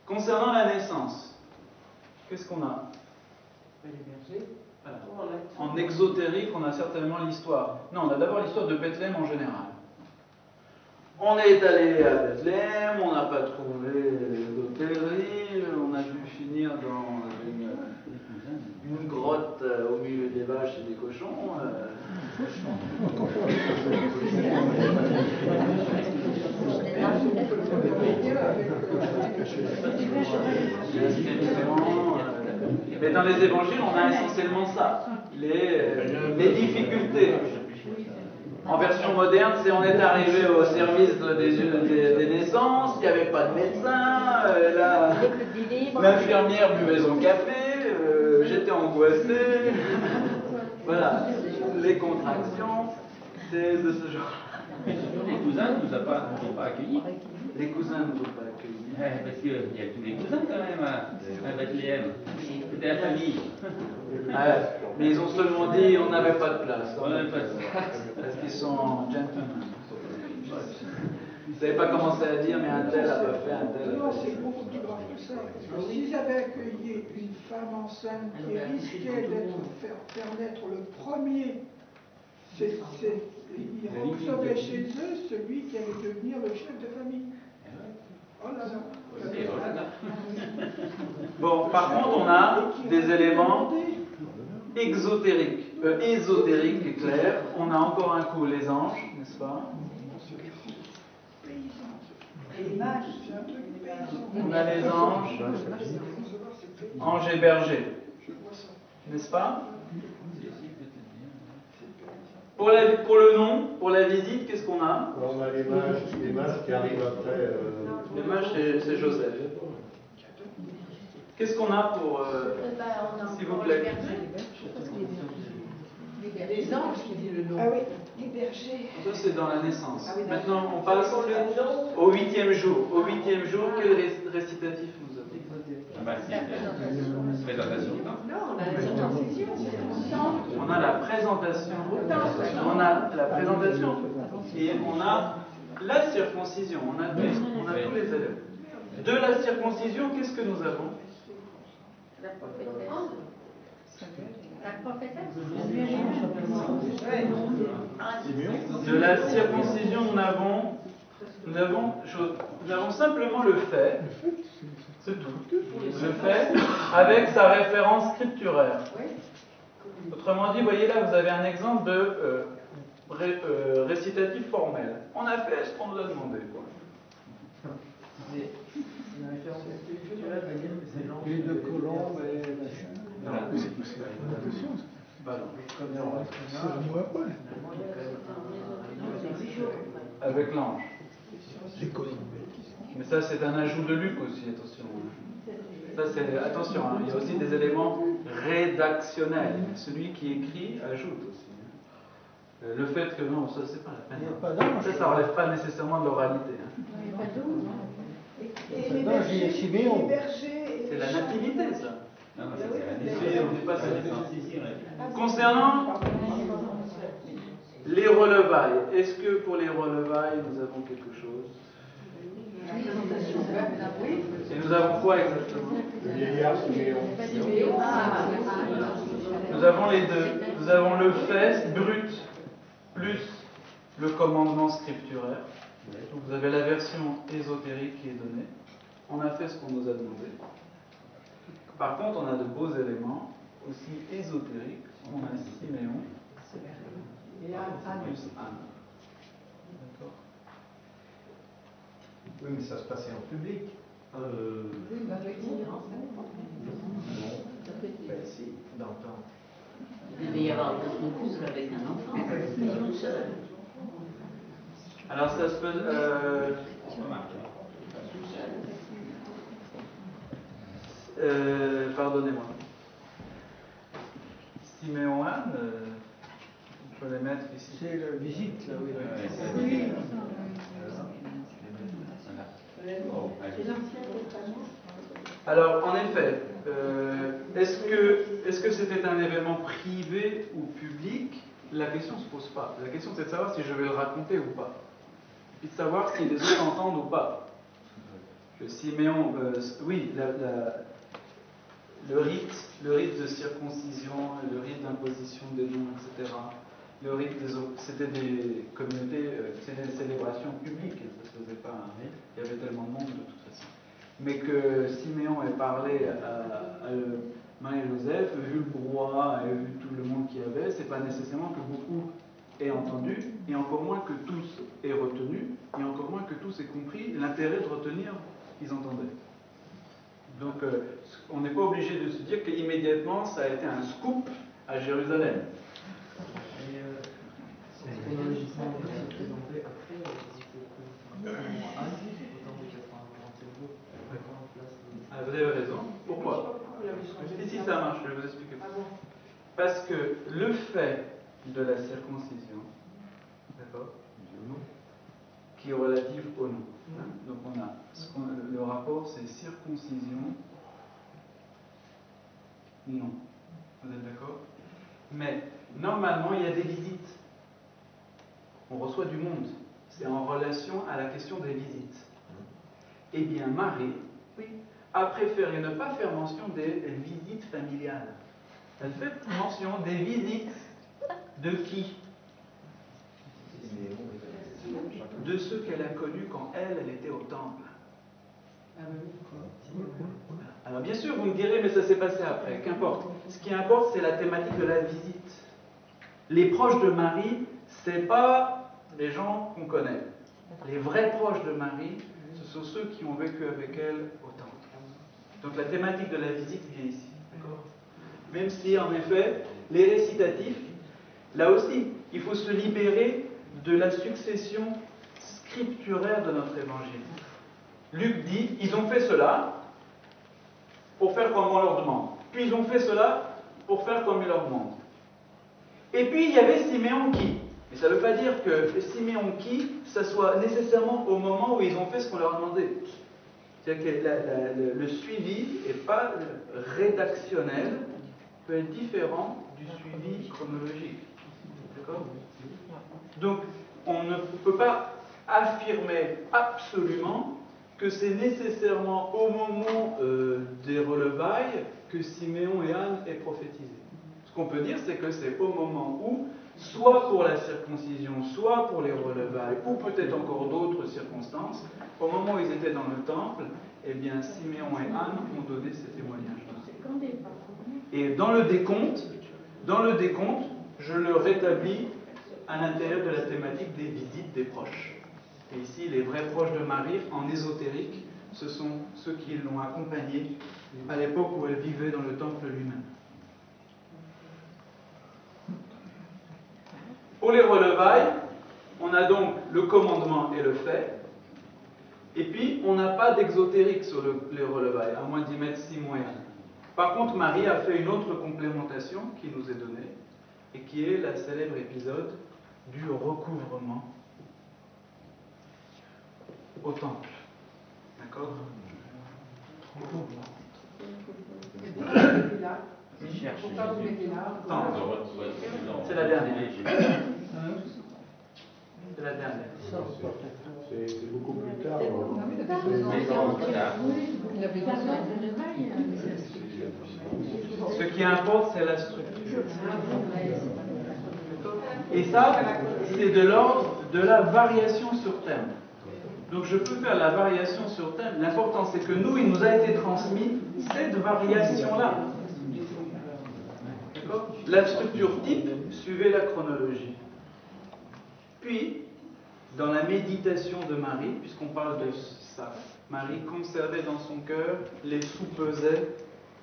Concernant la naissance, qu'est-ce qu'on a? Les bergers. Voilà. En exotérique, on a certainement l'histoire. Non, on a d'abord l'histoire de Bethléem en général. On est allé à Bethléem, on n'a pas trouvé d'hôtellerie, on a dû finir dans une grotte au milieu des vaches et des cochons. Mais dans les évangiles, on a essentiellement ça, les difficultés. En version moderne, c'est on est arrivé au service des naissances, il n'y avait pas de médecin, l'infirmière buvait son café, j'étais angoissé. Voilà, les contractions, c'est de ce genre. Les cousins ne nous ont pas accueillis. Les cousins ne nous ont pas accueillis. Parce qu'il y a tous les cousins quand même à Bethléem. C'était la famille. Mais ils ont seulement dit on n'avait pas de place. On n'avait pas de place. Parce qu'ils sont gentlemen. Vous n'avez pas commencé à dire mais un tel a pas fait, un tel. Non, c'est beaucoup plus grave que ça. S'ils avaient accueilli une femme enceinte qui risquait de faire naître le premier, ils recevaient chez eux celui qui allait devenir le chef de famille. Oh là là. Bon, par contre, on a des éléments exotériques, ésotériques et clairs. On a encore un coup les anges, n'est-ce pas? On a les anges, anges et bergers, n'est-ce pas? Pour le nom, pour la visite, qu'est-ce qu'on a? On a les mages qui arrivent après. Les mages, c'est Joseph. Qu'est-ce qu'on a pour... s'il vous plaît. Les anges qui dit le nom. Ah oui, les bergers. Ça, c'est dans la naissance. Maintenant, on passe au 8e jour. Au 8e jour, quel récitatif nous avons? Présentation. Non, on a la circoncision. On a la présentation. On a la présentation. Et on a la circoncision. On a tous les éléments. De la circoncision, qu'est-ce que nous avons? La prophétesse. La prophétesse. De la circoncision, nous avons simplement le fait, c'est tout. Le fait avec sa référence scripturaire. Autrement dit, voyez là, vous avez un exemple de récitatif formel. On a fait ce qu'on nous a demandé. La référence culturelle va dire que c'est l'ange. Les deux colombes et machin. Voilà. Avec l'ange. Mais ça, c'est un ajout de Luc aussi, attention. Ça, c'est, attention, hein, il y a aussi des éléments rédactionnels. Celui qui écrit ajoute aussi. Le fait que non, ça, c'est pas la peine. Ça relève pas nécessairement de l'oralité. Hein. Et les bergers, c'est la nativité, ça. Non, c'est on n'est pas sur la nativité. Concernant les relevailles, est-ce que pour les relevailles, nous avons quelque chose? Et nous avons quoi exactement? Le vieillard Siméon. Nous avons les deux. Nous avons le fait brut plus le commandement scripturaire. Donc vous avez la version ésotérique qui est donnée. On a fait ce qu'on nous a demandé. Par contre, on a de beaux éléments aussi ésotériques. On a Siméon et plus Anne. D'accord. Oui, mais ça se passait en public. Ben si, dans le temps. Il devait y avoir d'autres couples avec un enfant, une seule. Alors ça se peut... pardonnez-moi. Siméon Anne, je peux les mettre ici. C'est la visite, là, oui. oui. Alors, en effet, est-ce que c'était un événement privé ou public? La question ne se pose pas. La question, c'est de savoir si je vais le raconter ou pas. Et de savoir si les autres entendent ou pas. Que Siméon, oui, le rite de circoncision, le rite d'imposition des noms, etc., le rite c'était des communautés, c'était des célébrations publiques, ça se faisait pas, il y avait tellement de monde de toute façon. Mais que Siméon ait parlé à Marie et Joseph, vu le brouhaha et vu tout le monde qu'il y avait, c'est pas nécessairement que beaucoup aient entendu, et encore moins que tous aient retenu, et encore moins que tous aient compris l'intérêt de retenir ce qu'ils entendaient. Donc on n'est pas obligé de se dire qu'immédiatement ça a été un scoop à Jérusalem. Et chronologiquement, on s'est présenté après, c'est autant de 80 Ah, vous avez raison. Pourquoi? Si ça marche, je vais vous expliquer. Parce que le fait de la circoncision, d'accord, qui est relatif au nom. Donc on a le rapport, c'est circoncision, non. Vous êtes d'accord? Mais normalement, il y a des visites. On reçoit du monde. C'est en relation à la question des visites. Eh bien, Marie, oui, a préféré ne pas faire mention des visites familiales. Elle fait mention des visites de qui? De ceux qu'elle a connus quand elle était au temple. Alors bien sûr, vous me direz, mais ça s'est passé après, qu'importe. Ce qui importe, c'est la thématique de la visite. Les proches de Marie, c'est pas les gens qu'on connaît. Les vrais proches de Marie, ce sont ceux qui ont vécu avec elle au temple. Donc la thématique de la visite vient ici. D'accord ? Même si, en effet, les récitatifs, là aussi, il faut se libérer de la succession scripturaire de notre évangile. Luc dit, ils ont fait cela pour faire comme on leur demande. Puis ils ont fait cela pour faire comme il leur demande. Et puis il y avait Siméon qui. Mais ça ne veut pas dire que Siméon qui, ça soit nécessairement au moment où ils ont fait ce qu'on leur a demandé. C'est-à-dire que le suivi n'est pas rédactionnel, peut être différent du suivi chronologique. D'accord ? Donc, on ne peut pas affirmer absolument que c'est nécessairement au moment des relevailles que Siméon et Anne aient prophétisé. Ce qu'on peut dire, c'est que c'est au moment où, soit pour la circoncision, soit pour les relevailles, ou peut-être encore d'autres circonstances, au moment où ils étaient dans le temple, eh bien, Siméon et Anne ont donné ces témoignages-là. Et dans le décompte, je le rétablis à l'intérieur de la thématique des visites des proches. Et ici, les vrais proches de Marie, en ésotérique, ce sont ceux qui l'ont accompagnée à l'époque où elle vivait dans le temple lui-même. Pour les relevailles, on a donc le commandement et le fait, et puis on n'a pas d'exotérique sur les relevailles, à moins d'y mettre Simon et Anne. Par contre, Marie a fait une autre complémentation qui nous est donnée, et qui est la célèbre épisode du recouvrement au temple. D'accord ? C'est la dernière. C'est la dernière. C'est beaucoup plus tard. Ce qui importe, c'est la structure. Et ça, c'est de l'ordre de la variation sur thème. Donc je peux faire la variation sur thème. L'important, c'est que nous, il nous a été transmis cette variation-là. D'accord ? La structure type, suivez la chronologie. Puis, dans la méditation de Marie, puisqu'on parle de ça, Marie conservait dans son cœur, les soupesait,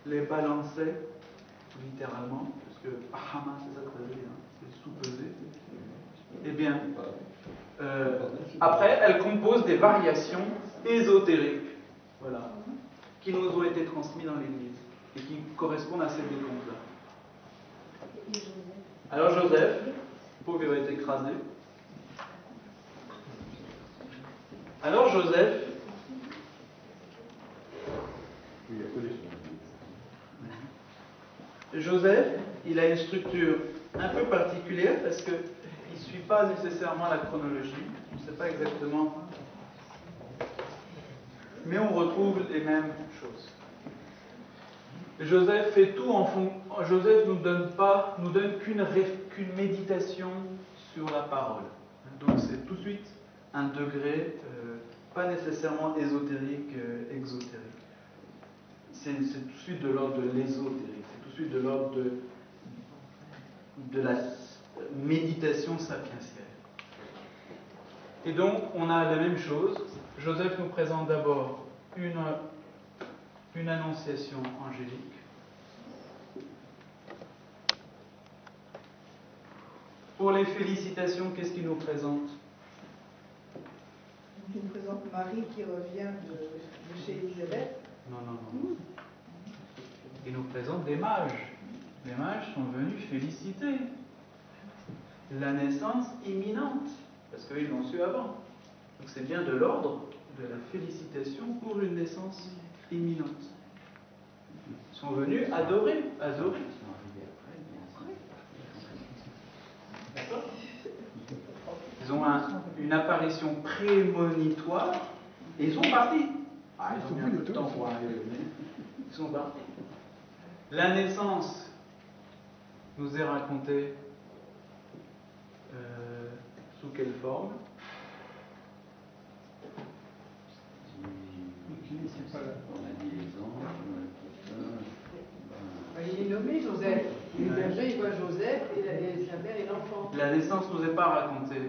les balançait, littéralement, parce que Ahama, c'est ça que ça veut dire, c'est soupeser. Eh bien, après, elle compose des variations ésotériques, voilà, qui nous ont été transmises dans l'Église et qui correspondent à ces décomptes-là. Alors Joseph, le pauvre, il va être écrasé. Alors Joseph, il a une structure un peu particulière parce qu'il ne suit pas nécessairement la chronologie, on ne sait pas exactement, mais on retrouve les mêmes choses. Joseph fait tout en fond. Joseph nous donne qu'une méditation sur la parole. Donc c'est tout de suite un degré pas nécessairement ésotérique, exotérique. C'est tout de suite de l'ordre de l'ésotérique, c'est tout de suite de l'ordre de la méditation sapientielle. Et donc on a la même chose. Joseph nous présente d'abord une annonciation angélique. Pour les félicitations, qu'est-ce qu'il nous présente? Il nous présente Marie qui revient de chez Élisabeth. Non. Il nous présente des mages. Les mages sont venus féliciter la naissance imminente, parce qu'ils l'ont su avant. Donc c'est bien de l'ordre de la félicitation pour une naissance imminente. Ils sont venus adorer. D'accord? Ils ont une apparition prémonitoire et ils sont partis. Ils ont mis un peu de temps pour arriver, mais ils sont partis. La naissance nous est racontée sous quelle forme? Il est nommé Joseph. Déjà, il voit Joseph et sa mère et l'enfant. La naissance ne nous est pas racontée.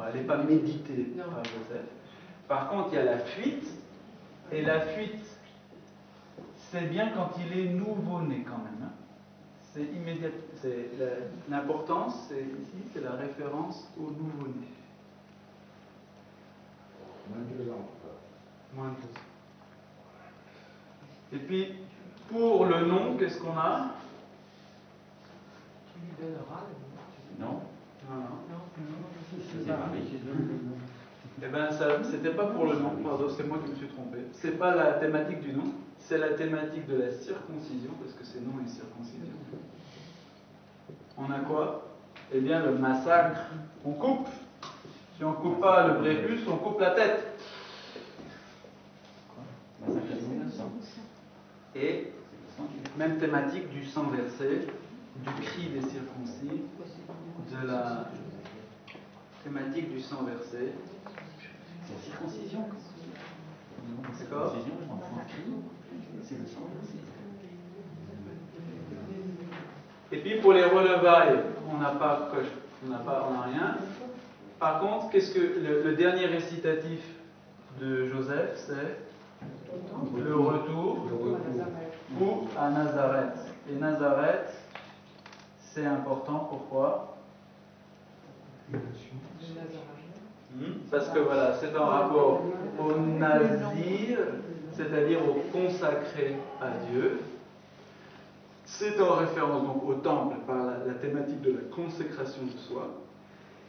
Elle n'est pas méditée par Joseph. Par contre, il y a la fuite. Et la fuite, c'est bien quand il est nouveau-né quand même. Hein. C'est immédiat. L'importance, ici, c'est la référence au nouveau-né. Moins de 2 ans. Et puis, pour le nom, qu'est-ce qu'on a? Tu lui donneras le nom. Non. C'est Marie. Eh bien, c'était pas pour le nom, pardon, c'est moi qui me suis trompé. C'est pas la thématique du nom, c'est la thématique de la circoncision, parce que c'est nom et circoncision. On a quoi? Eh bien, le massacre. On coupe. Si on coupe pas le prépuce, on coupe la tête. Et même thématique du sang versé, du cri des circoncis, de la thématique du sang versé. C'est la circoncision. D'accord. C'est le sang versé. Et puis pour les relevailles, on n'a rien. Par contre, qu'est-ce que le dernier récitatif de Joseph, c'est le retour ou à Nazareth. Et Nazareth, c'est important, pourquoi? Parce que voilà, c'est en rapport au nazir, c'est-à-dire au consacré à Dieu. C'est en référence donc au temple par la thématique de la consécration de soi.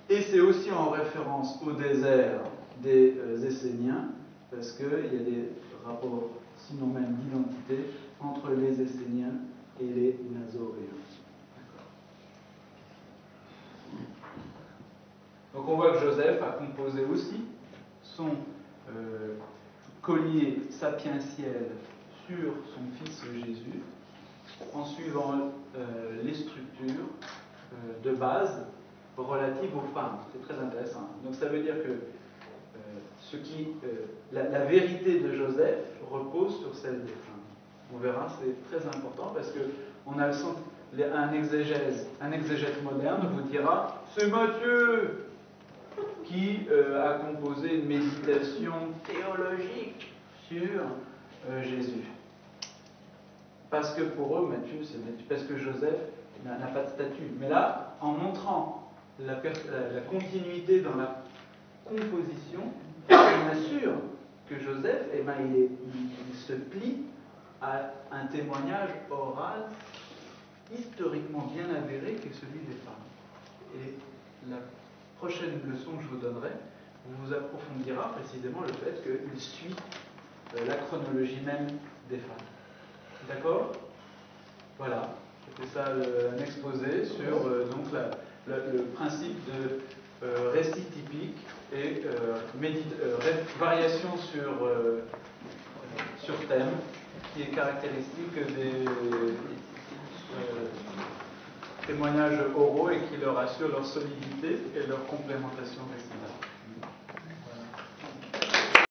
Et c'est aussi en référence au désert des Esséniens, parce qu'il y a des rapports, sinon même d'identité, entre les Esséniens et les Nazoréens. Donc on voit que Joseph a composé aussi son collier sapientiel sur son fils Jésus, en suivant les structures de base relatives aux femmes. C'est très intéressant. Donc ça veut dire que la vérité de Joseph repose sur celle des femmes. On verra, c'est très important parce que on a un exégète moderne vous dira c'est Matthieu qui a composé une méditation théologique sur Jésus. Parce que pour eux, Matthieu, c'est Matthieu, parce que Joseph n'a pas de statut. Mais là, en montrant la continuité dans la composition, on assure que Joseph, il se plie à un témoignage oral historiquement bien avéré qui est celui des femmes. Et la prochaine leçon que je vous donnerai vous approfondira précisément le fait qu'il suit la chronologie même des femmes. D'accord? Voilà, c'était ça un exposé sur donc le principe de récit typique et variation sur sur thème, qui est caractéristique des témoignages oraux et qui leur assure leur solidité et leur complémentation régionale.